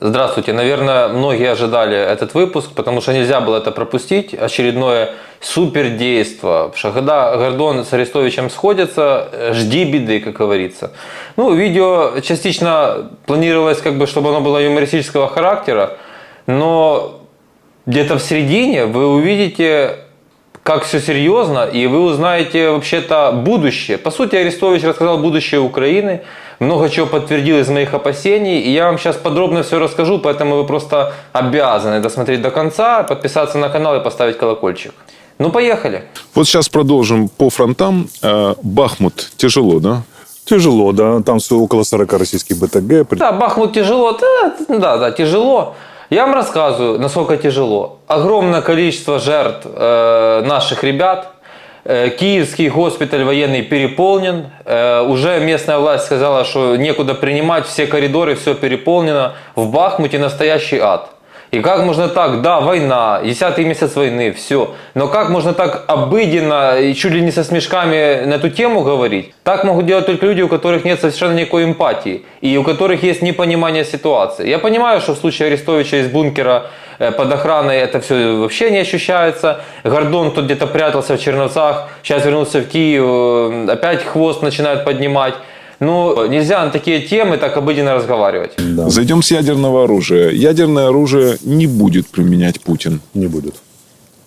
Здравствуйте. Наверное, многие ожидали этот выпуск, потому что нельзя было это пропустить. Очередное супердейство. Потому что когда Гордон с Арестовичем сходятся, жди беды, как говорится. Ну, видео частично планировалось, чтобы оно было юмористического характера, но где-то в середине вы увидите, как все серьезно, и вы узнаете вообще-то будущее. По сути, Арестович рассказал будущее Украины, много чего подтвердил из моих опасений, и я вам сейчас подробно все расскажу, поэтому вы просто обязаны досмотреть до конца, подписаться на канал и поставить колокольчик. Ну, поехали. Вот сейчас продолжим по фронтам. Бахмут тяжело, да? Тяжело, да. Там около 40 российских БТГ. Да, Бахмут тяжело. Да, тяжело. Я вам рассказываю, насколько тяжело. Огромное количество жертв наших ребят. Киевский госпиталь военный переполнен. Уже местная власть сказала, что некуда принимать, все коридоры, все переполнено. В Бахмуте настоящий ад. И как можно так, да, война, 10-й месяц войны, все. Но как можно так обыденно и чуть ли не со смешками на эту тему говорить? Так могут делать только люди, у которых нет совершенно никакой эмпатии. И у которых есть непонимание ситуации. Я понимаю, что в случае Арестовича из бункера под охраной это все вообще не ощущается. Гордон тут где-то прятался в Черновцах, сейчас вернулся в Киев, опять хвост начинает поднимать. Ну, нельзя на такие темы так обыденно разговаривать. Да. Зайдем с ядерного оружия. Ядерное оружие не будет применять Путин. Не будет.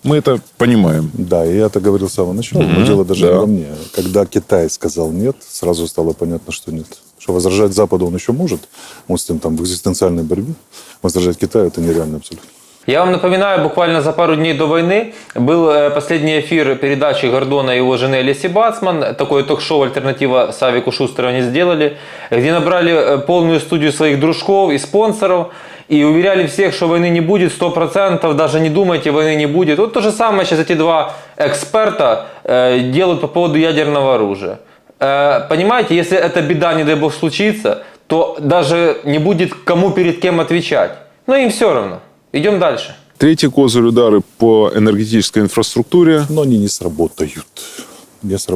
Мы это понимаем. Да, и я это говорил с самого начала. Но дело даже не во мне. Когда Китай сказал нет, сразу стало понятно, что нет. Что возражать Западу он еще может. Он с ним там в экзистенциальной борьбе. Возражать Китаю это нереально абсолютно. Я вам напоминаю, буквально за пару дней до войны был последний эфир передачи Гордона и его жены Леси Бацман. Такое ток-шоу «Альтернатива» Савику Шустеру они сделали, где набрали полную студию своих дружков и спонсоров. И уверяли всех, что войны не будет, 100%, даже не думайте, войны не будет. Вот то же самое сейчас эти два эксперта делают по поводу ядерного оружия. Понимаете, если эта беда, не дай бог, случится, то даже не будет кому перед кем отвечать. Но им все равно. Идем дальше. Третий козырь — удары по энергетической инфраструктуре. Но они не сработают.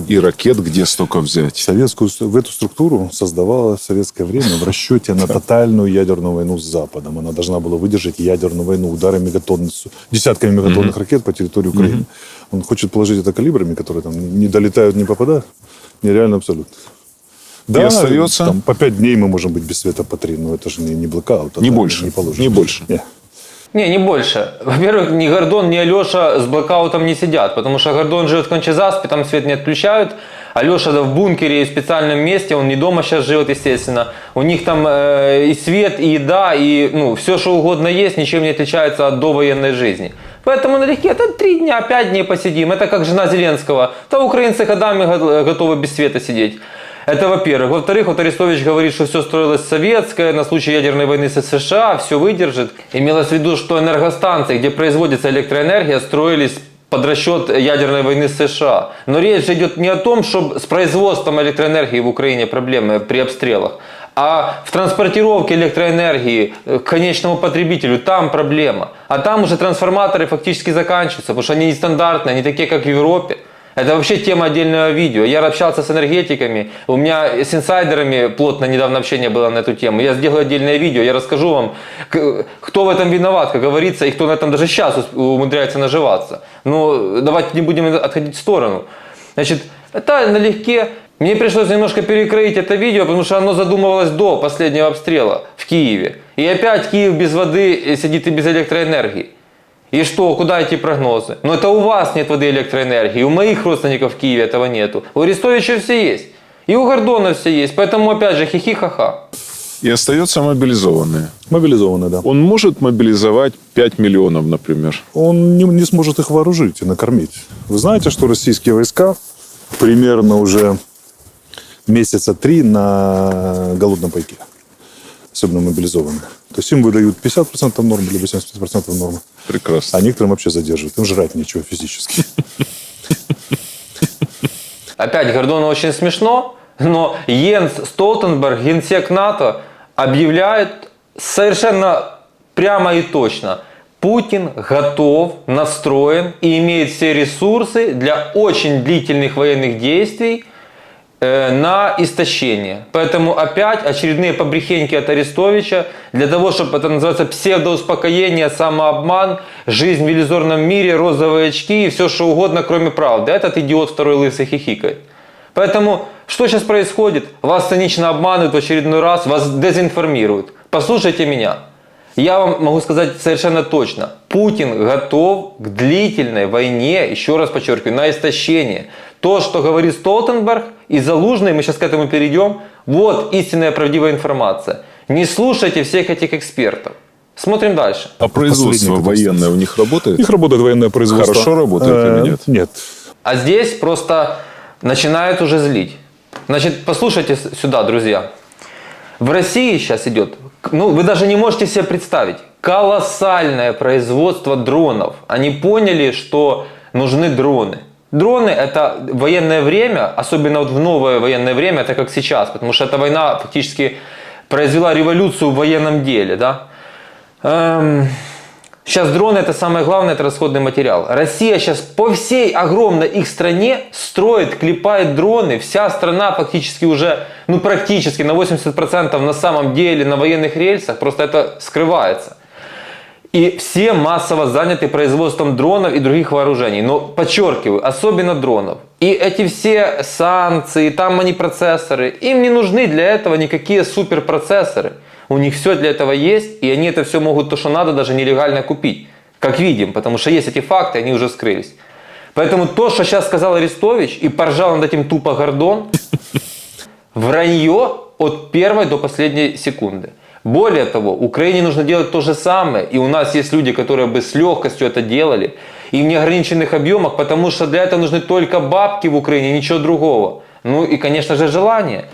И ракет где столько взять? В эту структуру создавала в советское время в расчете на тотальную ядерную войну с Западом. Она должна была выдержать ядерную войну, удары десятками мегатонных ракет по территории Украины. Он хочет положить это калибрами, которые там не долетают, не попадают. Нереально абсолютно. Да, и остается? Там, по 5 дней мы можем быть без света по 3, но это же не блэкаут. Не больше. Не больше. Не больше. Во-первых, ни Гордон, ни Алеша с блокаутом не сидят, потому что Гордон живет в Кончезаспе, там свет не отключают. Алеша в бункере в специальном месте, он не дома сейчас живет, естественно. У них там и свет, и еда, и все, что угодно есть, ничем не отличается от довоенной жизни. Поэтому налегке, это 3 дня, 5 дней посидим. Это как жена Зеленского. Да украинцы годами готовы без света сидеть. Это во-первых. Во-вторых, вот Арестович говорит, что все строилось советское, на случай ядерной войны с США, все выдержит. Имелось в виду, что энергостанции, где производится электроэнергия, строились под расчет ядерной войны с США. Но речь же идет не о том, что с производством электроэнергии в Украине проблемы при обстрелах, а в транспортировке электроэнергии к конечному потребителю там проблема. А там уже трансформаторы фактически заканчиваются, потому что они нестандартные, они такие, как в Европе. Это вообще тема отдельного видео. Я общался с энергетиками, у меня с инсайдерами плотно недавно общение было на эту тему. Я сделаю отдельное видео, я расскажу вам, кто в этом виноват, как говорится, и кто на этом даже сейчас умудряется наживаться. Но давайте не будем отходить в сторону. Значит, это налегке. Мне пришлось немножко перекроить это видео, потому что оно задумывалось до последнего обстрела в Киеве. И опять Киев без воды сидит и без электроэнергии. И что, куда эти прогнозы? Но это у вас нет воды и электроэнергии, у моих родственников в Киеве этого нету. У Арестовича все есть. И у Гордона все есть. Поэтому опять же хихи-ха-ха. И остается мобилизованные. Мобилизованные, да. Он может мобилизовать 5 миллионов, например. Он не сможет их вооружить и накормить. Вы знаете, что российские войска примерно уже месяца 3 на голодном пайке. Особенно мобилизованные. То есть им выдают 50% нормы, либо 75% нормы. Прекрасно. А некоторым вообще задерживают. Им жрать нечего физически. Опять Гордону очень смешно, но Йенс Столтенберг, генсек НАТО, объявляет совершенно прямо и точно: Путин готов, настроен и имеет все ресурсы для очень длительных военных действий на истощение. Поэтому опять очередные побрехеньки от Арестовича для того, чтобы это называется псевдоуспокоение, самообман, жизнь в иллюзорном мире, розовые очки и все что угодно, кроме правды. Этот идиот второй лысый хихикает. Поэтому что сейчас происходит? Вас цинично обманывают в очередной раз, вас дезинформируют. Послушайте меня. Я вам могу сказать совершенно точно. Путин готов к длительной войне, еще раз подчеркиваю, на истощение. То, что говорит Столтенберг и Залужный, мы сейчас к этому перейдем, вот истинная правдивая информация. Не слушайте всех этих экспертов. Смотрим дальше. А производство военное у них работает? У них работает военное производство. Хорошо работает или нет? Нет. А здесь просто начинают уже злить. Значит, послушайте сюда, друзья. В России сейчас идет, ну вы даже не можете себе представить, колоссальное производство дронов. Они поняли, что нужны дроны. Дроны это военное время, особенно вот в новое военное время, это как сейчас, потому что эта война фактически произвела революцию в военном деле. Да? Сейчас дроны это самое главное, это расходный материал. Россия сейчас по всей огромной их стране строит, клепает дроны. Вся страна фактически уже, ну практически на 80% на самом деле на военных рельсах, просто это скрывается. И все массово заняты производством дронов и других вооружений. Но подчеркиваю, особенно дронов. И эти все санкции, там они процессоры, им не нужны для этого никакие суперпроцессоры. У них все для этого есть, и они это все могут, то, что надо, даже нелегально купить. Как видим, потому что есть эти факты, они уже скрылись. Поэтому то, что сейчас сказал Арестович, и поржал над этим тупо Гордон, вранье от первой до последней секунды. Более того, Украине нужно делать то же самое, и у нас есть люди, которые бы с легкостью это делали, и в неограниченных объемах, потому что для этого нужны только бабки в Украине, ничего другого. Ну и, конечно же, желание.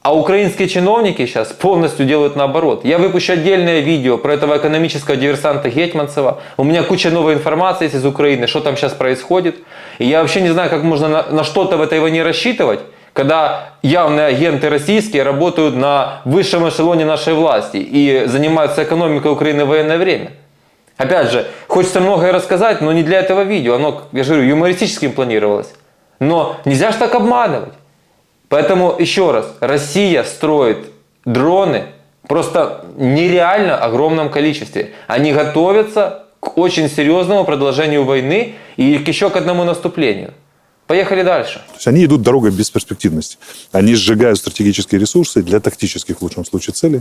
А украинские чиновники сейчас полностью делают наоборот. Я выпущу отдельное видео про этого экономического диверсанта Гетманцева. У меня куча новой информации есть из Украины, что там сейчас происходит. И я вообще не знаю, как можно на что-то в этой войне рассчитывать, когда явные агенты российские работают на высшем эшелоне нашей власти и занимаются экономикой Украины в военное время. Опять же, хочется многое рассказать, но не для этого видео. Оно, я же говорю, юмористическим планировалось. Но нельзя же так обманывать. Поэтому, еще раз, Россия строит дроны просто нереально огромном количестве. Они готовятся к очень серьезному продолжению войны и еще к одному наступлению. Поехали дальше. То есть они идут дорогой бесперспективности. Они сжигают стратегические ресурсы для тактических, в лучшем случае, целей.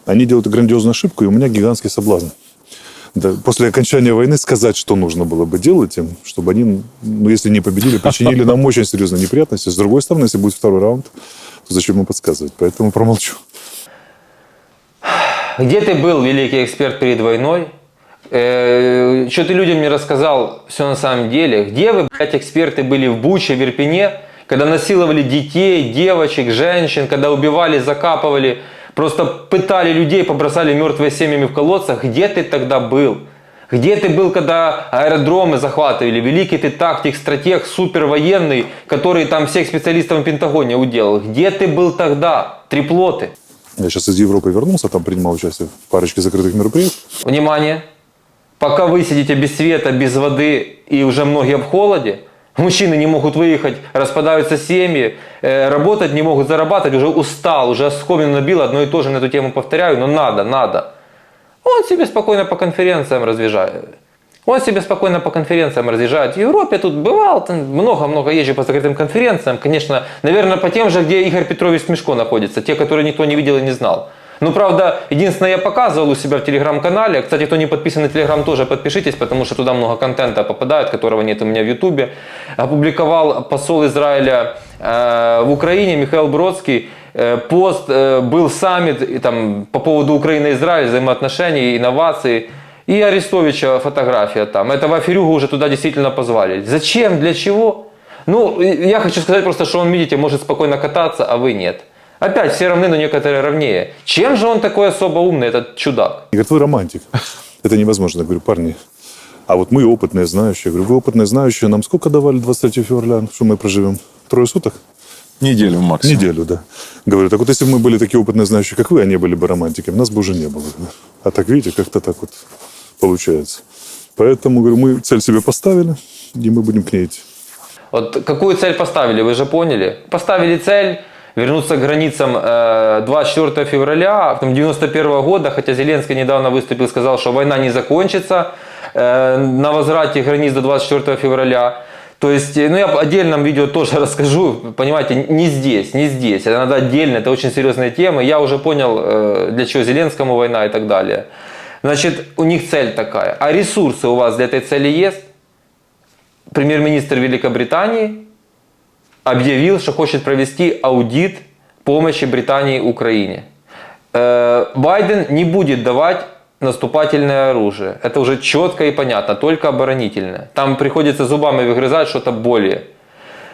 Они делают грандиозную ошибку, и у меня гигантский соблазн. Да, после окончания войны сказать, что нужно было бы делать им, чтобы они, ну, если не победили, причинили нам очень серьезные неприятности. С другой стороны, если будет второй раунд, то зачем ему подсказывать? Поэтому промолчу. Где ты был, великий эксперт, перед войной? Что ты людям не рассказал все на самом деле? Где вы, блядь, эксперты, были в Буче, в Ирпене, когда насиловали детей, девочек, женщин, когда убивали, закапывали, просто пытали людей, побросали мертвые семьями в колодцах? Где ты тогда был? Где ты был, когда аэродромы захватывали? Великий ты тактик, стратег, супервоенный, который там всех специалистов в Пентагоне уделал. Где ты был тогда? Триплоты. Я сейчас из Европы вернулся, там принимал участие в парочке закрытых мероприятий. Внимание! Пока вы сидите без света, без воды и уже многие в холоде, мужчины не могут выехать, распадаются семьи, работать не могут, зарабатывать, уже устал, уже оскомину набил, одно и то же на эту тему повторяю, но надо. Он себе спокойно по конференциям разъезжает. В Европе тут бывал, там много езжу по закрытым конференциям. Конечно, наверное, по тем же, где Игорь Петрович Смешко находится, те, которые никто не видел и не знал. Ну, правда, единственное, я показывал у себя в телеграм-канале. Кстати, кто не подписан на телеграм, тоже подпишитесь, потому что туда много контента попадает, которого нет у меня в ютубе. Опубликовал посол Израиля в Украине Михаил Бродский пост, был саммит там, по поводу Украины и Израиля, взаимоотношений, инноваций. И Арестовича фотография там. Этого аферюгу уже туда действительно позвали. Зачем? Для чего? Ну, я хочу сказать просто, что он, видите, может спокойно кататься, а вы нет. Опять все равны, но некоторые равнее. Чем же он такой особо умный, этот чудак? И говорит, вы романтик. Это невозможно. Я говорю, парни, а вот мы опытные, знающие. Я говорю, вы опытные, знающие. Нам сколько давали 23 февраля, что мы проживем? 3 суток? Неделю максимум. Неделю, да. Говорю, так вот если бы мы были такие опытные, знающие, как вы, а не были бы романтиками, нас бы уже не было. А так, видите, как-то так вот получается. Поэтому, говорю, мы цель себе поставили, и мы будем к ней идти. Вот какую цель поставили, вы же поняли? Поставили цель вернуться к границам 24 февраля, потом 91 года, хотя Зеленский недавно выступил и сказал, что война не закончится на возврате границ до 24 февраля. То есть, ну я в отдельном видео тоже расскажу, понимаете, не здесь, это надо отдельно, это очень серьезная тема. Я уже понял, для чего Зеленскому война и так далее. Значит, у них цель такая. А ресурсы у вас для этой цели есть? Премьер-министр Великобритании объявил, что хочет провести аудит помощи Британии Украине. Байден не будет давать наступательное оружие. Это уже четко и понятно, только оборонительное. Там приходится зубами выгрызать что-то более.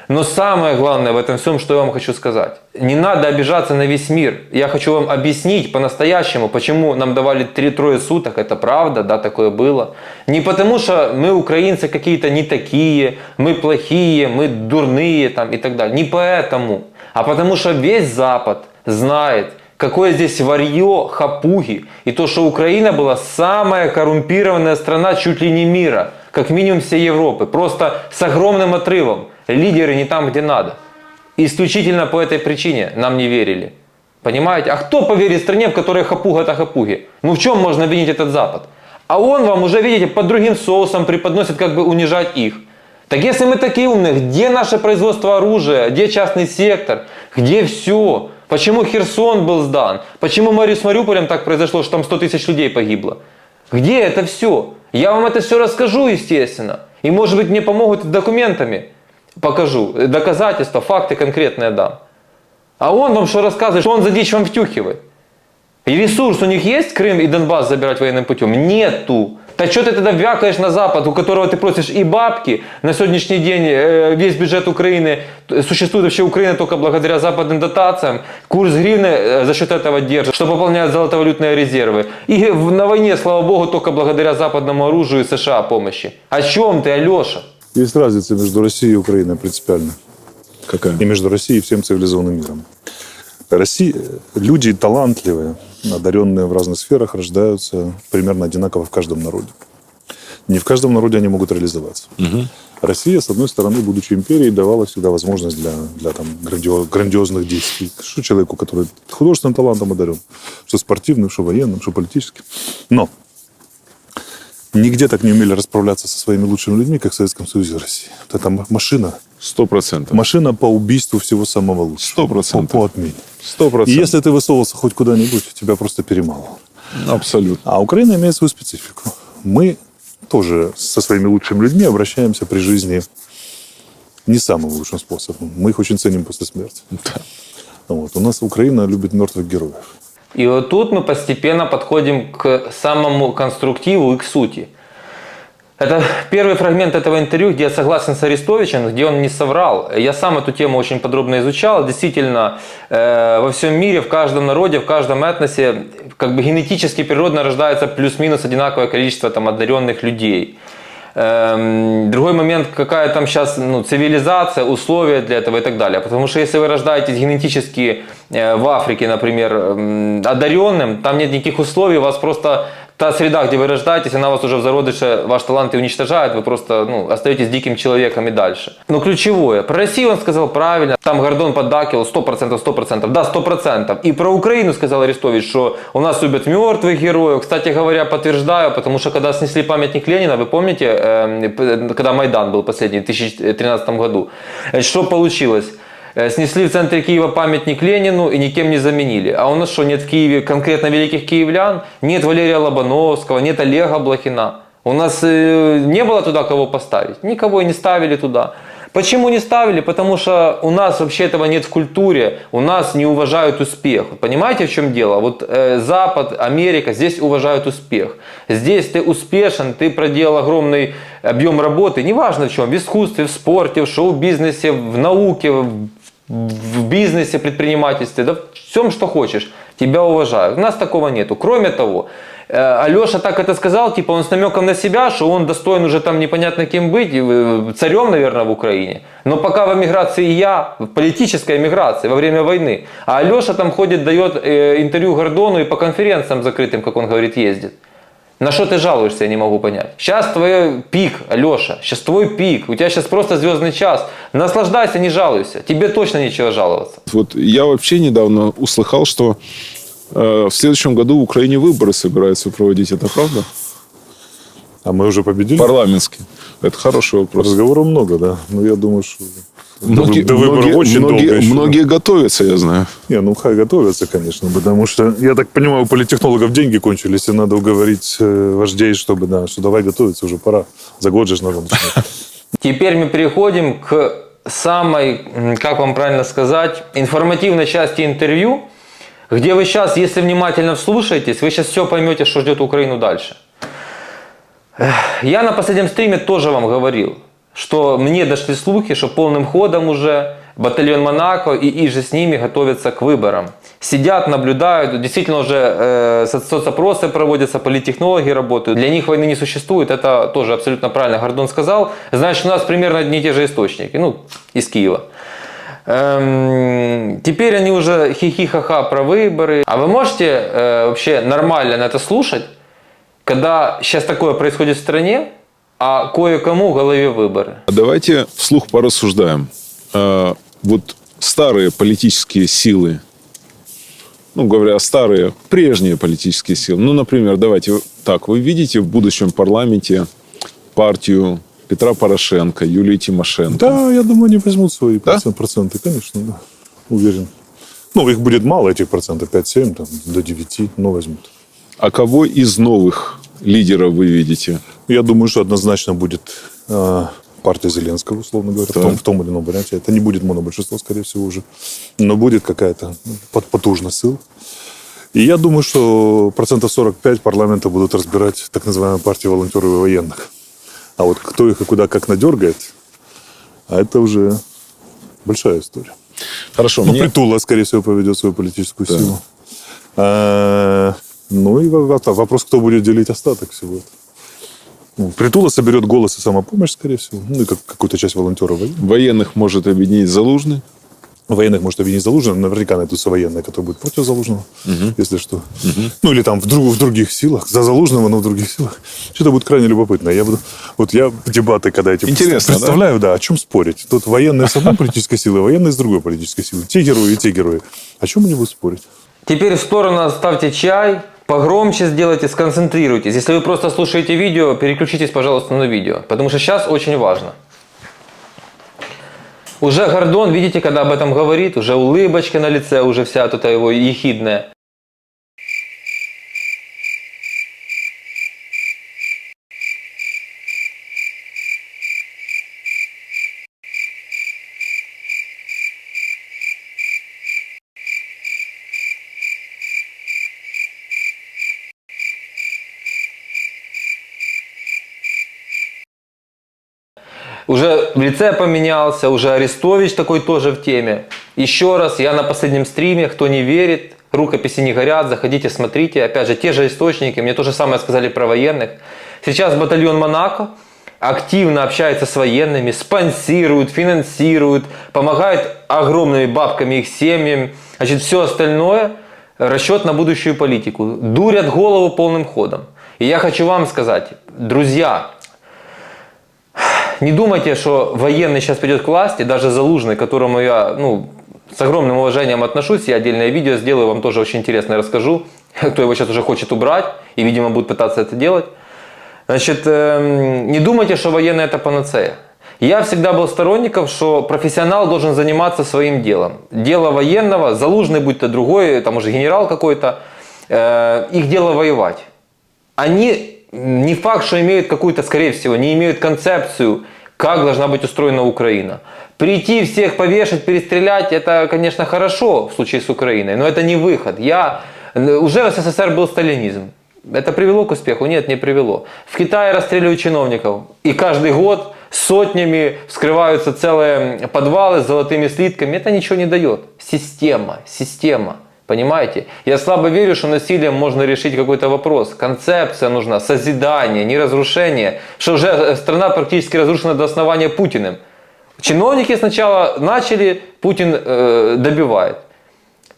Но самое главное в этом всем, что я вам хочу сказать. Не надо обижаться на весь мир. Я хочу вам объяснить по-настоящему, почему нам давали 3-3 суток. Это правда, да, такое было. Не потому, что мы, украинцы, какие-то не такие, мы плохие, мы дурные там, и так далее. Не поэтому. А потому, что весь Запад знает, какое здесь варье, хапуги. И то, что Украина была самая коррумпированная страна чуть ли не мира. Как минимум всей Европы. Просто с огромным отрывом. Лидеры не там, где надо. Исключительно по этой причине нам не верили. Понимаете? А кто поверит стране, в которой хапуга-то хапуги? Ну в чем можно обвинить этот Запад? А он вам уже, видите, под другим соусом преподносит, как бы унижать их. Так если мы такие умные, где наше производство оружия? Где частный сектор? Где все? Почему Херсон был сдан? Почему с Мариуполем так произошло, что там 100 тысяч людей погибло? Где это все? Я вам это все расскажу, естественно. И может быть мне помогут документами. Покажу. Доказательства, факты конкретные дам. А он вам что рассказывает, что он за дичь вам втюхивает? И ресурс у них есть Крым и Донбасс забирать военным путем? Нету. Так что ты тогда вякаешь на Запад, у которого ты просишь и бабки? На сегодняшний день весь бюджет Украины, существует вообще Украина только благодаря западным дотациям. Курс гривны за счет этого держит, что пополняет золотовалютные резервы. И на войне, слава богу, только благодаря западному оружию и США помощи. О чем ты, Алеша? Есть разница между Россией и Украиной принципиально. Какая? И между Россией и всем цивилизованным миром. Люди талантливые, одаренные в разных сферах, рождаются примерно одинаково в каждом народе. Не в каждом народе они могут реализоваться. Угу. Россия, с одной стороны, будучи империей, давала всегда возможность для там, грандиозных действий. Что человеку, который художественным талантом одарен, что спортивным, что военным, что политическим. Но нигде так не умели расправляться со своими лучшими людьми, как в Советском Союзе и России. Вот это машина. 100%. Машина по убийству всего самого лучшего. 100%. По отмене. 100%. И если ты высовывался хоть куда-нибудь, тебя просто перемалывало. Абсолютно. А Украина имеет свою специфику. Мы тоже со своими лучшими людьми обращаемся при жизни не самым лучшим способом. Мы их очень ценим после смерти. Да. Вот. У нас Украина любит мертвых героев. И вот тут мы постепенно подходим к самому конструктиву и к сути. Это первый фрагмент этого интервью, где я согласен с Арестовичем, где он не соврал. Я сам эту тему очень подробно изучал. Действительно, во всем мире, в каждом народе, в каждом этносе как бы генетически, природно рождается плюс-минус одинаковое количество там, одаренных людей. Другой момент, какая там сейчас цивилизация, условия для этого и так далее. Потому что если вы рождаетесь генетически в Африке, например, одаренным, там нет никаких условий, у вас просто та среда, где вы рождаетесь, она вас уже в зародыше, ваш талант и уничтожает, вы просто остаетесь диким человеком и дальше. Но ключевое, про Россию он сказал правильно, там Гордон поддакивал 100%, да, 100%. И про Украину сказал Арестович, что у нас любят мертвых героев. Кстати говоря, подтверждаю, потому что когда снесли памятник Ленина, вы помните, когда Майдан был последний, в 2013 году, что получилось? Снесли в центре Киева памятник Ленину и никем не заменили. А у нас что, нет в Киеве конкретно великих киевлян? Нет Валерия Лобановского, нет Олега Блохина. У нас не было туда кого поставить. Никого и не ставили туда. Почему не ставили? Потому что у нас вообще этого нет в культуре. У нас не уважают успех. Понимаете, в чем дело? Вот Запад, Америка, здесь уважают успех. Здесь ты успешен, ты проделал огромный объем работы. Неважно в чем. В искусстве, в спорте, в шоу-бизнесе, в науке, в бизнесе, предпринимательстве, да, в всем, что хочешь, тебя уважают. У нас такого нету. Кроме того, Алеша так это сказал, типа он с намеком на себя, что он достоин уже там непонятно кем быть, царем, наверное, в Украине. Но пока в эмиграции я, в политической эмиграции, во время войны. А Алеша там ходит, дает интервью Гордону и по конференциям закрытым, как он говорит, ездит. На что ты жалуешься, я не могу понять. Сейчас твой пик, Алеша, сейчас твой пик. У тебя сейчас просто звездный час. Наслаждайся, не жалуйся. Тебе точно нечего жаловаться. Вот я вообще недавно услыхал, что в следующем году в Украине выборы собираются проводить. Это правда? А мы уже победили? Парламентские. Это хороший вопрос. Разговоров много, да. Но я думаю, что Многие, до выборов очень долго еще. многие готовятся, я знаю. Не, ну хай готовятся, конечно, потому что, я так понимаю, у политтехнологов деньги кончились, и надо уговорить вождей, чтобы, да, что давай готовиться, уже пора. За год же надо начинать. Теперь мы переходим к самой, как вам правильно сказать, информативной части интервью, где вы сейчас, если внимательно вслушаетесь, вы сейчас все поймете, что ждет Украину дальше. Я на последнем стриме тоже вам говорил, что мне дошли слухи, что полным ходом уже батальон Монако и же с ними готовятся к выборам. Сидят, наблюдают, действительно уже соцопросы проводятся, политтехнологи работают. Для них войны не существует, это тоже абсолютно правильно Гордон сказал. Значит, у нас примерно одни и те же источники, ну, из Киева. Теперь они уже хихи-ха-ха про выборы. А вы можете вообще нормально на это слушать, когда сейчас такое происходит в стране, а кое-кому в голове выборы? Давайте вслух порассуждаем. Вот старые политические силы, ну, говоря, старые, прежние политические силы. Ну, например, давайте так, вы видите в будущем парламенте партию Петра Порошенко, Юлии Тимошенко? Да, я думаю, они возьмут свои Да? проценты, конечно, да. Уверен. Ну, их будет мало, этих процентов, 5-7, там, до 9, но возьмут. А кого из новых лидеров вы видите? Я думаю, что однозначно будет партия Зеленского, условно говоря, в том или ином варианте. Это не будет монобольшинство, скорее всего, уже. Но будет какая-то потужная сила. И я думаю, что 45% парламента будут разбирать так называемые партии волонтеров и военных. А вот кто их и куда как надергает, а это уже большая история. Хорошо, Ну, Притула, скорее всего, поведет свою политическую силу. Ну и вопрос, кто будет делить остаток всего этого. Ну, Притула соберет голос и самопомощь, скорее всего. Ну и какую-то часть волонтеров военных. военных может объединить Залужный. Военных может объединить Залужного. Наверняка найдутся военные, которые будут против Залужного, если что. Ну или там в других силах. За Залужного, но в других силах. Что-то будет крайне любопытно. Я дебаты, когда эти Интересно, представляю, да, о чем спорить. Тут военные с одной политической силы, военные с другой политической силы. Те герои и те герои. О чем они будут спорить? Теперь в сторону ставьте чай, погромче сделайте, сконцентрируйтесь. Если вы просто слушаете видео, переключитесь, пожалуйста, на видео. Потому что сейчас очень важно. Уже Гордон, видите, когда об этом говорит, уже улыбочка на лице, уже вся тут его ехидная. Уже в лице поменялся, уже Арестович такой тоже в теме. Еще раз, я на последнем стриме, кто не верит, рукописи не горят, заходите, смотрите. Опять же, те же источники, мне то же самое сказали про военных. Сейчас батальон Монако активно общается с военными, спонсирует, финансирует, помогает огромными бабками их семьям. Значит, все остальное – расчет на будущую политику. Дурят голову полным ходом. И я хочу вам сказать, друзья, не думайте, что военный сейчас придет к власти, даже Залужный, к которому я с огромным уважением отношусь, я отдельное видео сделаю, вам тоже очень интересно расскажу, кто его сейчас уже хочет убрать и, видимо, будет пытаться это делать. Значит, не думайте, что военный это панацея. Я всегда был сторонником, что профессионал должен заниматься своим делом. Дело военного, Залужный, будь то другой, там уже генерал какой-то, их дело воевать. Они не факт, что имеют какую-то, скорее всего, не имеют концепцию, как должна быть устроена Украина. Прийти, всех повешать, перестрелять, это, конечно, хорошо в случае с Украиной, но это не выход. Уже в СССР был сталинизм. Это привело к успеху? Нет, не привело. В Китае расстреливают чиновников. И каждый год сотнями вскрываются целые подвалы с золотыми слитками. Это ничего не дает. Система. Понимаете? Я слабо верю, что насилием можно решить какой-то вопрос. Концепция нужна, созидание, не разрушение. Что уже страна практически разрушена до основания Путиным. Чиновники сначала начали, Путин добивает.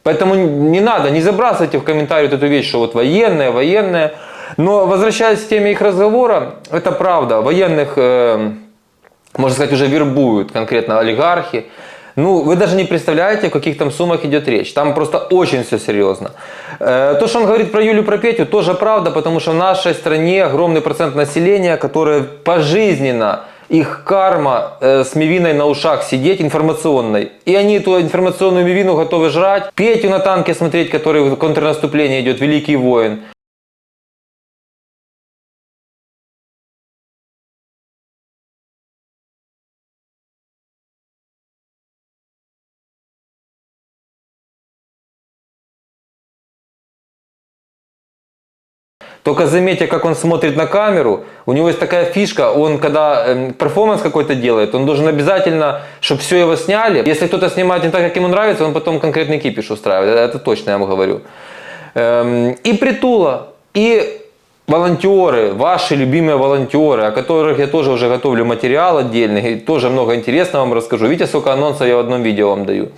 Поэтому не надо, не забрасывайте в комментарии вот эту вещь, что вот военные. Но возвращаясь к теме их разговора, это правда. Военных, можно сказать, уже вербуют конкретно олигархи. Ну, вы даже не представляете, о каких там суммах идет речь. Там просто очень все серьезно. То, что он говорит про Юлю, про Петю, тоже правда, потому что в нашей стране огромный процент населения, которое пожизненно, их карма с мивиной на ушах сидеть, информационной. И они эту информационную мивину готовы жрать. Петю на танке смотреть, который в контрнаступление идет, великий воин. Только заметьте, как он смотрит на камеру. У него есть такая фишка, он когда перформанс какой-то делает, он должен обязательно, чтобы все его сняли. Если кто-то снимает не так, как ему нравится, он потом конкретный кипиш устраивает. Это точно я вам говорю. И Притула, и волонтеры, ваши любимые волонтеры, о которых я тоже уже готовлю материал отдельный, и тоже много интересного вам расскажу. Видите, сколько анонсов я в одном видео вам даю.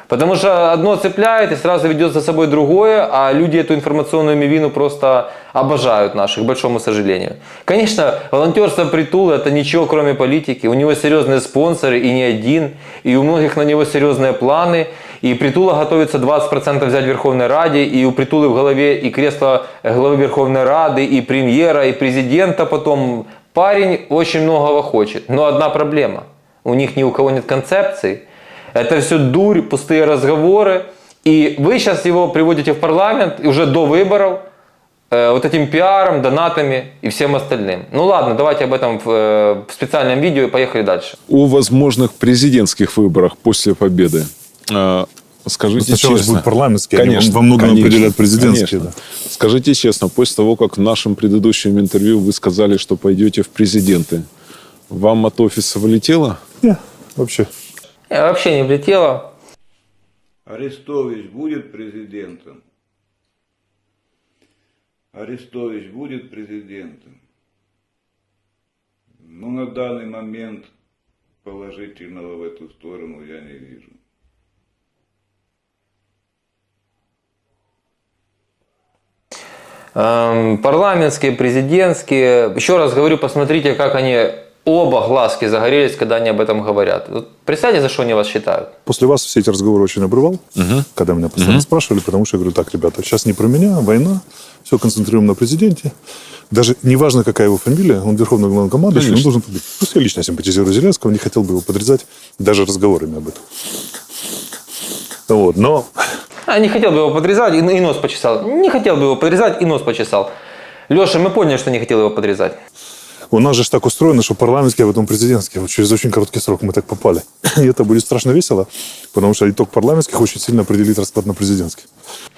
Потому что одно цепляет и сразу ведет за собой другое, а люди эту информационную мивину просто обожают наших, к большому сожалению. Конечно, волонтерство Притула это ничего кроме политики. У него серьезные спонсоры и не один, и у многих на него серьезные планы. И Притула готовится 20% взять в Верховной Раде, и у Притулы в голове и кресло главы Верховной Рады, и премьера, и президента потом. Парень очень многого хочет, но одна проблема. У них ни у кого нет концепции. Это все дурь, пустые разговоры. И вы сейчас его приводите в парламент уже до выборов вот этим пиаром, донатами и всем остальным. Ну ладно, давайте об этом в специальном видео и поехали дальше. О возможных президентских выборах после победы. Скажите Сначала честно. будут парламентские, конечно, они во многом конечно, определяют президентские. конечно. Да. Скажите честно, после того, как в нашем предыдущем интервью вы сказали, что пойдете в президенты, вам от офиса вылетело? Не, вообще. Я вообще не влетела. Арестович будет президентом? Арестович будет президентом? Ну, на данный момент положительного в эту сторону я не вижу. Парламентские, президентские. Еще раз говорю, посмотрите, как они оба глазки загорелись, когда они об этом говорят. Вот представьте, за что они вас считают. После вас все эти разговоры очень обрывал, когда меня постоянно спрашивали, потому что я говорю, так, ребята, сейчас не про меня, война, все концентрируем на президенте. Даже неважно, какая его фамилия, он верховный главнокомандующий, он должен победить. Просто я лично симпатизирую Зеленского, не хотел бы его подрезать даже разговорами об этом. Вот, но... Не хотел бы его подрезать и нос почесал. Не хотел бы его подрезать и нос почесал. Леша, мы поняли, что не хотел его подрезать. У нас же так устроено, что парламентский, а потом президентский. Вот через очень короткий срок мы так попали. И это будет страшно весело, потому что итог парламентских очень сильно определит расклад на президентский.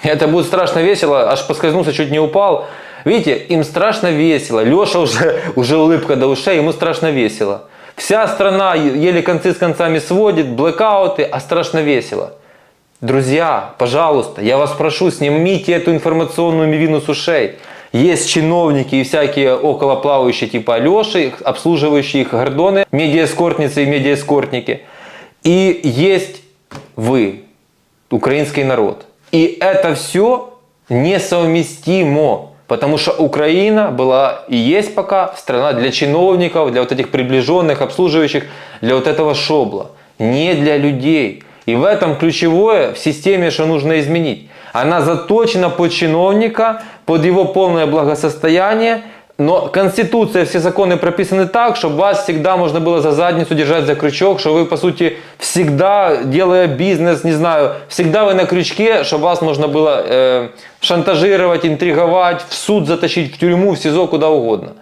Это будет страшно весело, аж поскользнулся, чуть не упал. Видите, им страшно весело. Леша уже улыбка до ушей, ему страшно весело. Вся страна еле концы с концами сводит, блэкауты, а страшно весело. Друзья, пожалуйста, я вас прошу, снимите эту информационную мивину с ушей. Есть чиновники и всякие околоплавающие типа Алеши, обслуживающие их гордоны, медиаэскортницы и медиаэскортники. И есть вы, украинский народ. И это все несовместимо. Потому что Украина была и есть пока страна для чиновников, для вот этих приближенных, обслуживающих, для вот этого шобла. Не для людей. И в этом ключевое в системе, что нужно изменить. Она заточена под чиновника, под его полное благосостояние, но Конституция, все законы прописаны так, чтобы вас всегда можно было за задницу держать за крючок, что вы, по сути, всегда, делая бизнес, не знаю, всегда вы на крючке, чтобы вас можно было шантажировать, интриговать, в суд затащить, в тюрьму, в СИЗО, куда угодно.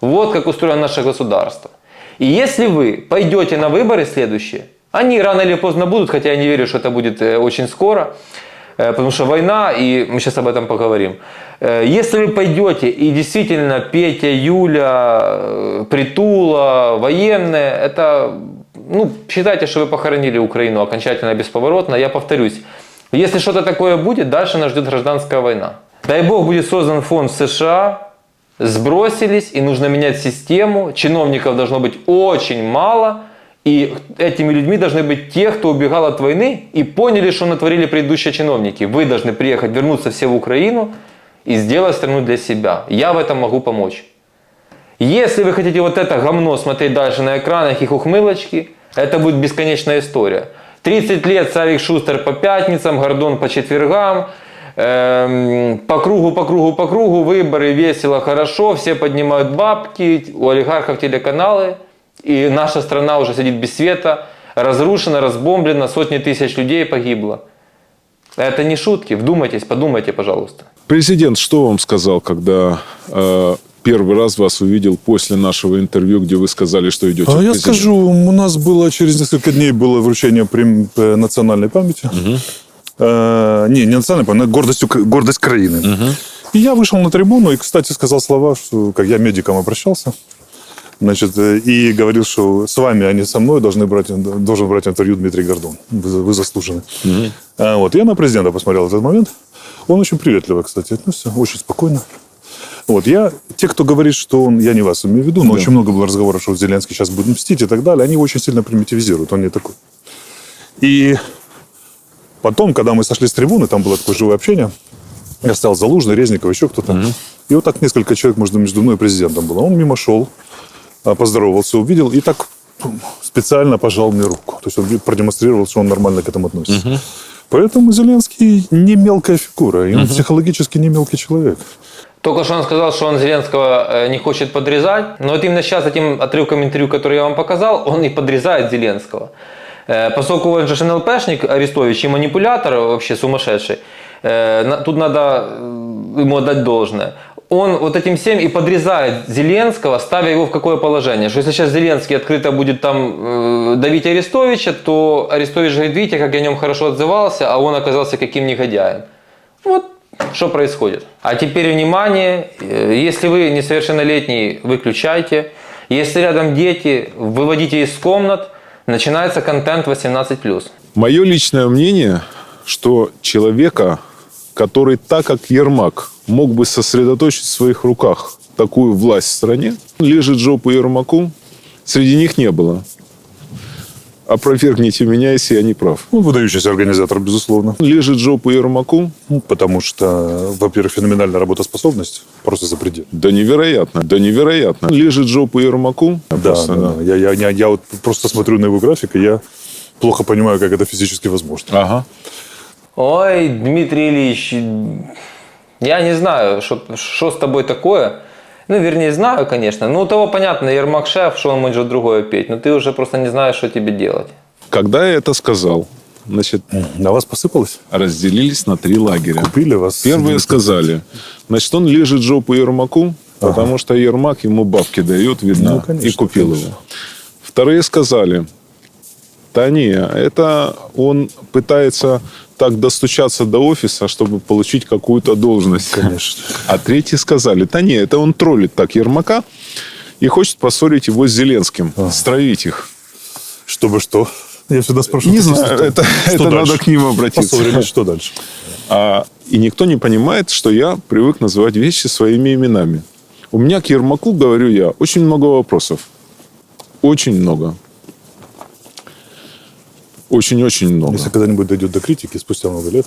Вот как устроено наше государство. И если вы пойдете на выборы следующие, они рано или поздно будут, хотя я не верю, что это будет очень скоро, потому что война, и мы сейчас об этом поговорим. Если вы пойдете и действительно Петя, Юля, Притула, военные, это, считайте, что вы похоронили Украину окончательно, бесповоротно. Я повторюсь, если что-то такое будет, дальше нас ждет гражданская война. Дай бог будет создан фонд в США, сбросились, и нужно менять систему, чиновников должно быть очень мало, и этими людьми должны быть те, кто убегал от войны и поняли, что натворили предыдущие чиновники. Вы должны приехать, вернуться все в Украину и сделать страну для себя. Я в этом могу помочь. Если вы хотите вот это говно смотреть дальше на экранах, их ухмылочки, это будет бесконечная история. 30 лет Савик Шустер по пятницам, Гордон по четвергам, по кругу, выборы, весело, хорошо, все поднимают бабки, у олигархов телеканалы, и наша страна уже сидит без света, разрушена, разбомблена, сотни тысяч людей погибло. Это не шутки, вдумайтесь, подумайте, пожалуйста. Президент что вам сказал, когда первый раз вас увидел после нашего интервью, где вы сказали, что идете в Я президент? скажу, у нас было через несколько дней было вручение национальной памяти. Не национальной памяти, гордость краины. И я вышел на трибуну и, кстати, сказал слова, что как я медикам обращался, значит, и говорил, что с вами, а не со мной, должен брать интервью Дмитрий Гордон. Вы заслужены. Вот. Я на президента посмотрел в этот момент. Он очень приветливо, кстати, относится, очень спокойно. Вот. Те, кто говорит, что я не вас имею в виду, но очень много было разговоров, что Зеленский сейчас будет мстить и так далее, они его очень сильно примитивизируют, он не такой. И потом, когда мы сошли с трибуны, там было такое живое общение, я стоял Залужный, Резников, еще кто-то. И вот так несколько человек между мной и президентом было. Он мимо шел, поздоровался, увидел и так специально пожал мне руку. То есть он продемонстрировал, что он нормально к этому относится. Поэтому Зеленский не мелкая фигура, и он психологически не мелкий человек. Только что он сказал, что он Зеленского не хочет подрезать, но вот именно сейчас этим отрывком интервью, который я вам показал, он и подрезает Зеленского. Поскольку он же НЛПшник Арестович и манипулятор вообще сумасшедший, тут надо ему отдать должное. Он вот этим всем и подрезает Зеленского, ставя его в какое положение. Что если сейчас Зеленский открыто будет там давить Арестовича, то Арестович говорит, видите, как я о нем хорошо отзывался, а он оказался каким негодяем. Вот что происходит. А теперь внимание, если вы несовершеннолетний, выключайте. Если рядом дети, выводите из комнат, начинается контент 18+. Мое личное мнение, что человека, который так как Ермак мог бы сосредоточить в своих руках такую власть в стране, лежит жопу Ермаку, среди них не было. Опровергните меня, если я не прав. Он выдающийся организатор, безусловно. Лежит жопу Ермаку. Потому что, во-первых, феноменальная работоспособность просто запредельная. Да невероятно, да невероятно. Лежит жопу Ермаку. Да. Я вот просто смотрю на его график, и я плохо понимаю, как это физически возможно. Ага. Ой, Дмитрий Ильич, я не знаю, что с тобой такое. Ну, вернее, знаю, конечно. Ну, у того понятно, Ермак шеф, что он может другое петь. Но ты уже просто не знаешь, что тебе делать. Когда я это сказал, значит, На вас посыпалось? разделились на 3 лагеря. Купили вас? Первые сказали, значит, он лежит жопу Ермаку, потому что Ермак ему бабки дает, видно, Ну, конечно, и купил конечно. его. Вторые сказали, да не, это он пытается так достучаться до офиса, чтобы получить какую-то должность. Конечно. А третьи сказали, да не, это он троллит так Ермака и хочет поссорить его с Зеленским, стравить их. Чтобы что? Я всегда спрашиваю. Не какие знаю, системы? это Что надо дальше? к ним обратиться. Поссорились, что дальше? И никто не понимает, что я привык называть вещи своими именами. У меня к Ермаку, говорю я, очень много вопросов. Очень много. Очень-очень много. Если когда-нибудь дойдет до критики, спустя много лет,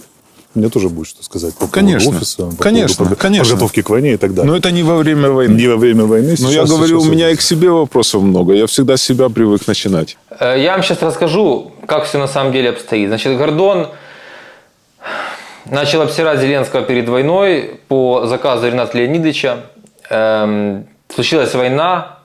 мне тоже будет что сказать по Конечно. поводу офиса, по Конечно, поводу конечно. подготовки к войне и так далее. Но это не во время войны. Не во время войны. Но я говорю, у меня и к себе вопросов много. Я всегда с себя привык начинать. Я вам сейчас расскажу, как все на самом деле обстоит. Значит, Гордон начал обсирать Зеленского перед войной по заказу Рената Леонидовича. Случилась война,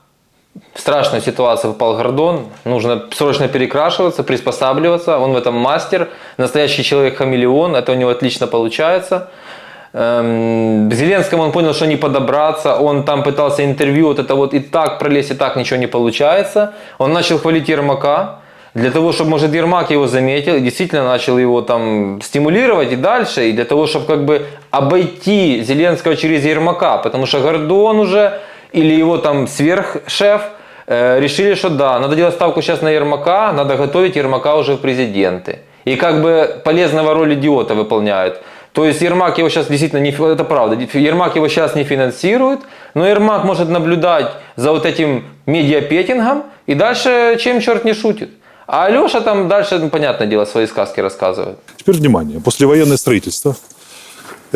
в страшную ситуацию попал Гордон, нужно срочно перекрашиваться, приспосабливаться, он в этом мастер, настоящий человек-хамелеон, это у него отлично получается. Зеленскому он понял, что не подобраться, он там пытался интервью, вот это вот и так пролезть, и так ничего не получается. Он начал хвалить Ермака, для того, чтобы, может, Ермак его заметил, и действительно начал его там стимулировать и дальше, и для того, чтобы как бы обойти Зеленского через Ермака, потому что Гордон уже, или его там сверхшеф, решили, что да, надо делать ставку сейчас на Ермака, надо готовить Ермака уже в президенты. И как бы полезного роль идиота выполняют. То есть Ермак его сейчас действительно не... Это правда. Ермак его сейчас не финансирует, но Ермак может наблюдать за вот этим медиапетингом и дальше чем черт не шутит. А Алеша там дальше, ну, понятное дело, свои сказки рассказывает. Теперь внимание. Послевоенное строительство.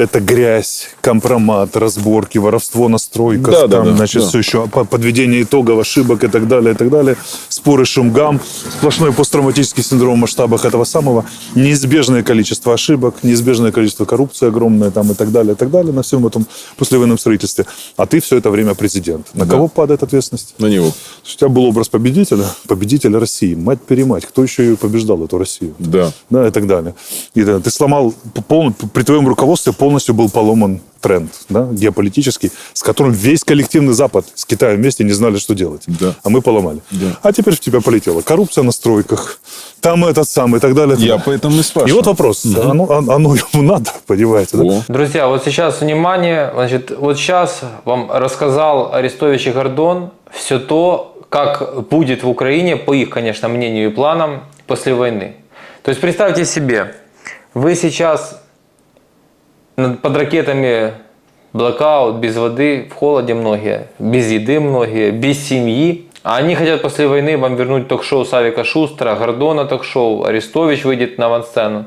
это грязь, компромат, разборки, воровство на стройках, Да, да, там, да, значит, да. все еще подведение итогов, ошибок и так далее, споры, шум, гам, сплошной посттравматический синдром в масштабах этого самого, неизбежное количество ошибок, неизбежное количество коррупции огромное там и так далее, на всем этом послевоенном строительстве. А ты все это время президент. На кого падает ответственность? На него. У тебя был образ победителя России, мать-перемать, кто еще ее побеждал, эту Россию? Да. Да, и так далее. И ты сломал, при твоем руководстве полностью был поломан тренд, да, геополитический, с которым весь коллективный Запад с Китаем вместе не знали, что делать. Да. А мы поломали. Да. А теперь в тебя полетела коррупция на стройках, там этот самый и так далее. Я поэтому и спрашиваю. И вот вопрос, оно ему надо, понимаете? Да? О, Друзья, вот сейчас внимание, значит, вот сейчас вам рассказал Арестович и Гордон все то, как будет в Украине, по их, конечно, мнению и планам, после войны. То есть представьте себе, вы сейчас под ракетами блокаут, без воды, в холоде многие, без еды многие, без семьи. А они хотят после войны вам вернуть ток-шоу Савика Шустера, Гордона ток-шоу, Арестович выйдет на авансцену.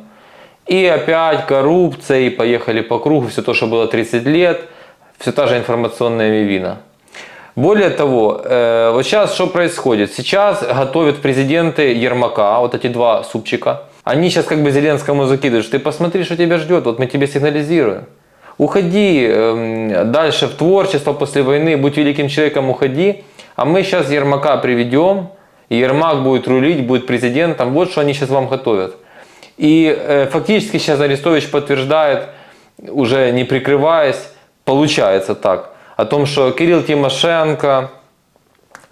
И опять коррупция, и поехали по кругу, все то, что было 30 лет, все та же информационная мивина. Более того, вот сейчас что происходит? Сейчас готовят президенты Ермака, вот эти два супчика. Они сейчас как бы Зеленскому закидывают, ты посмотри, что тебя ждет, вот мы тебе сигнализируем. Уходи дальше в творчество после войны, будь великим человеком, уходи. А мы сейчас Ермака приведем, и Ермак будет рулить, будет президентом. Вот что они сейчас вам готовят. И фактически сейчас Арестович подтверждает, уже не прикрываясь, получается так, о том, что Кирилл Тимошенко,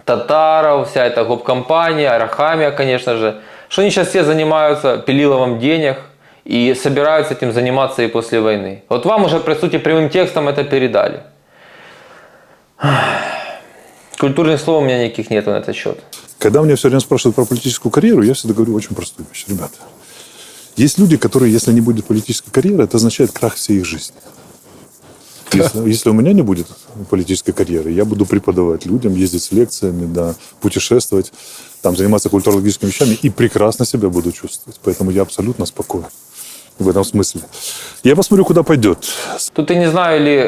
Татаров, вся эта гоп-компания, Арахамия, конечно же, что они сейчас все занимаются пилиловом денег и собираются этим заниматься и после войны. Вот вам уже, по сути, прямым текстом это передали. Культурных слов у меня никаких нет на этот счет. Когда меня все время спрашивают про политическую карьеру, я всегда говорю очень простую вещь. Ребята, есть люди, которые, если не будет политической карьеры, это означает крах всей их жизни. Если у меня не будет политической карьеры, я буду преподавать людям, ездить с лекциями, да, путешествовать, там, заниматься культурологическими вещами и прекрасно себя буду чувствовать. Поэтому я абсолютно спокоен в этом смысле. Я посмотрю, куда пойдет. Тут я не знаю, или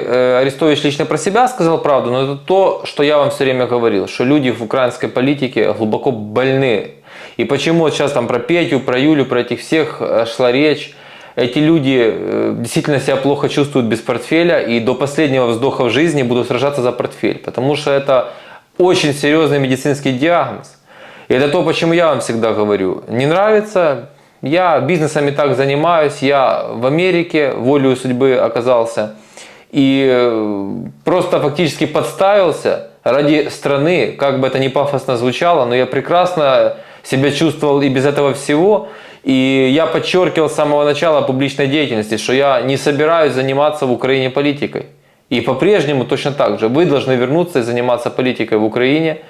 Арестович лично про себя сказал правду, но это то, что я вам все время говорил, что люди в украинской политике глубоко больны. И почему вот сейчас там про Петю, про Юлю, про этих всех шла речь. Эти люди действительно себя плохо чувствуют без портфеля и до последнего вздоха в жизни будут сражаться за портфель. Потому что это очень серьезный медицинский диагноз. И это то, почему я вам всегда говорю. Не нравится? Я бизнесом и так занимаюсь. Я в Америке волею судьбы оказался. И просто фактически подставился ради страны. Как бы это ни пафосно звучало, но я прекрасно себя чувствовал и без этого всего. И я подчеркивал с самого начала публичной деятельности, что я не собираюсь заниматься в Украине политикой. И по-прежнему точно так же. Вы должны вернуться и заниматься политикой в Украине.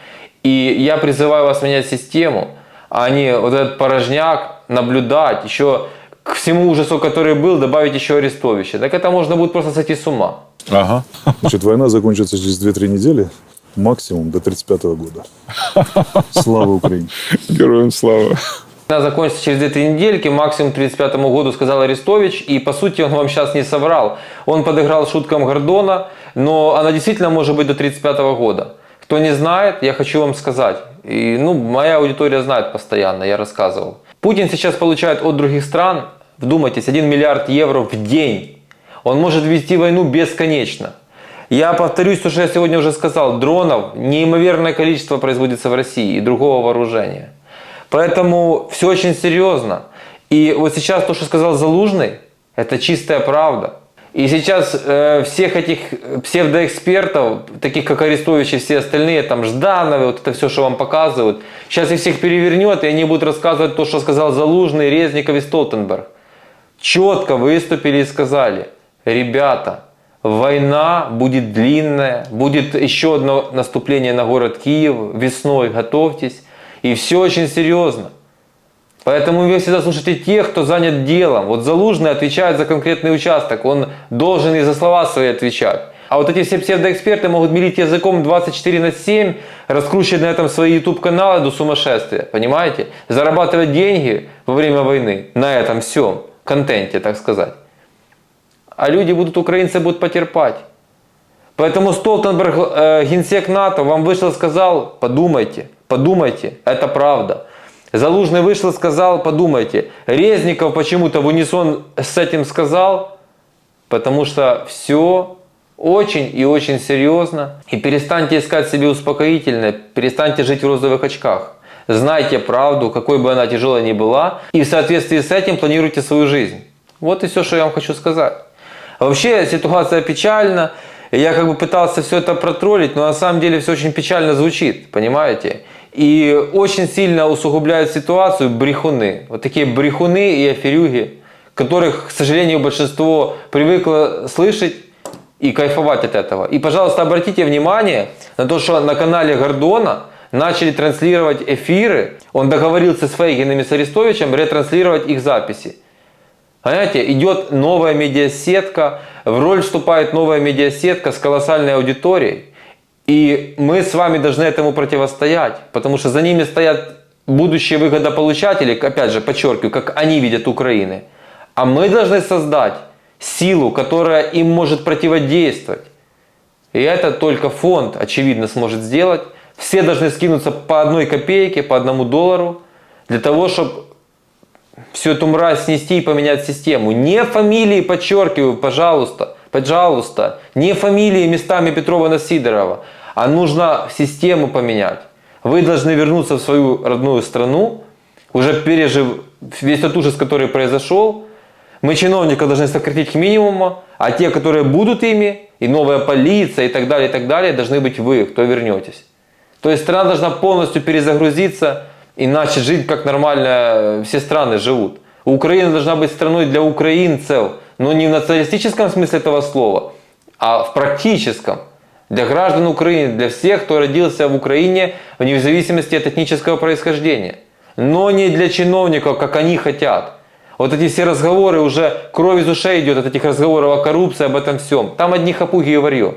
И я призываю вас менять систему, а не вот этот порожняк наблюдать. Еще к всему ужасу, который был, добавить еще Арестовича. Так это можно будет просто сойти с ума. ага. Значит, война закончится через 2-3 недели, максимум до 1935 года. Слава Украине! Героям слава. Она закончится через 2-3 недельки, максимум к 1935 году, сказал Арестович. И по сути он вам сейчас не соврал. Он подыграл шуткам Гордона, но она действительно может быть до 1935 года. Кто не знает, я хочу вам сказать. И, моя аудитория знает постоянно, я рассказывал. Путин сейчас получает от других стран, вдумайтесь, 1 миллиард евро в день. Он может вести войну бесконечно. Я повторюсь то, что я сегодня уже сказал. Дронов неимоверное количество производится в России и другого вооружения. Поэтому все очень серьезно. И вот сейчас то, что сказал Залужный, это чистая правда. И сейчас всех этих псевдоэкспертов, таких как Арестович и все остальные, там Ждановы, вот это все, что вам показывают, сейчас их всех перевернет, и они будут рассказывать то, что сказал Залужный, Резников и Столтенберг. Четко выступили и сказали: ребята, война будет длинная, будет еще одно наступление на город Киев весной, готовьтесь. И все очень серьезно. Поэтому вы всегда слушайте тех, кто занят делом. Вот Залужный отвечает за конкретный участок. Он должен и за слова свои отвечать. А вот эти все псевдоэксперты могут мелить языком 24/7, раскручивать на этом свои YouTube-каналы до сумасшествия. Понимаете? Зарабатывать деньги во время войны на этом всем контенте, так сказать. а люди будут, украинцы будут потерпать. Поэтому Столтенберг, генсек НАТО, вам вышел и сказал, подумайте, подумайте, это правда. Залужный вышел и сказал, подумайте. Резников почему-то в унисон с этим сказал, потому что все очень и очень серьезно. И перестаньте искать себе успокоительное, перестаньте жить в розовых очках. Знайте правду, какой бы она тяжелой ни была, и в соответствии с этим планируйте свою жизнь. Вот и все, что я вам хочу сказать. Вообще ситуация печальна. Я как бы пытался все это протроллить, но на самом деле все очень печально звучит, понимаете? И очень сильно усугубляют ситуацию брехуны. Вот такие брехуны и аферюги, которых, к сожалению, большинство привыкло слышать и кайфовать от этого. И, пожалуйста, обратите внимание на то, что на канале Гордона начали транслировать эфиры. Он договорился с Фейгиным и с Арестовичем ретранслировать их записи. Понимаете, идет новая медиасетка, в роль вступает новая медиасетка с колоссальной аудиторией. И мы с вами должны этому противостоять, потому что за ними стоят будущие выгодополучатели, опять же, подчеркиваю, как они видят Украину. А мы должны создать силу, которая им может противодействовать. И это только фонд, очевидно, сможет сделать. Все должны скинуться по 1 копейке, по $1, для того, чтобы всю эту мразь снести и поменять систему. Не фамилии, подчеркиваю, пожалуйста, пожалуйста, не фамилии местами Петрова-Сидорова, а нужно систему поменять. Вы должны вернуться в свою родную страну, уже пережив весь тот ужас, который произошел. Мы чиновников должны сократить к минимуму, а те, которые будут ими, и новая полиция, и так далее, должны быть вы, кто вернетесь. То есть страна должна полностью перезагрузиться и начать жить, как нормально все страны живут. Украина должна быть страной для украинцев, но не в националистическом смысле этого слова, а в практическом. Для граждан Украины, для всех, кто родился в Украине, вне зависимости от этнического происхождения. Но не для чиновников, как они хотят. Вот эти все разговоры, уже кровь из ушей идет от этих разговоров о коррупции, об этом всем. Там одни хапуги и варьё.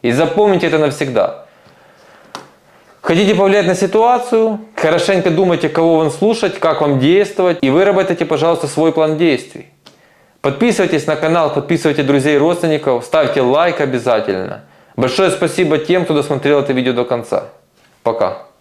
И запомните это навсегда. Хотите повлиять на ситуацию? Хорошенько думайте, кого вам слушать, как вам действовать. И выработайте, пожалуйста, свой план действий. Подписывайтесь на канал, подписывайте друзей и родственников, ставьте лайк обязательно. Большое спасибо тем, кто досмотрел это видео до конца. Пока.